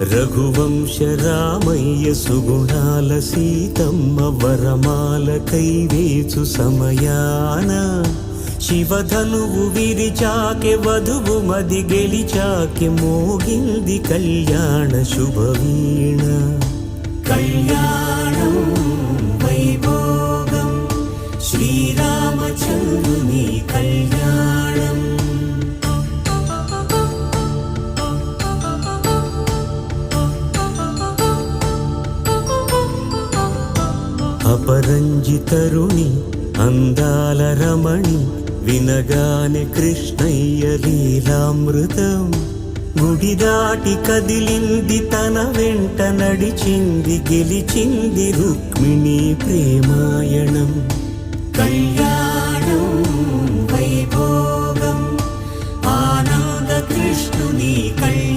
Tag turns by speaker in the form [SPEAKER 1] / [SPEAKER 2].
[SPEAKER 1] రఘువంశ రామయ్య సుగుణాల సీతమ్మ వరమాల కైవేచు సమయాన శివధనువు విరిచాకె వధువు మది గెలిచాకె మోగింది కళ్యాణ శుభవీణ. కళ్యాణం వైభోగం శ్రీరామచంద్రుని కళ్యాణం. అపరంజితరుణి అందాల రమణి వినగానే కృష్ణయ్య లీలామృతం. గుడి దాటి కదిలింది తన వెంట నడిచింది గెలిచింది రుక్మిణి ప్రేమాయణం. కళ్యాణం వైభోగం ఆనంద కృష్ణుని కళ్యాణం.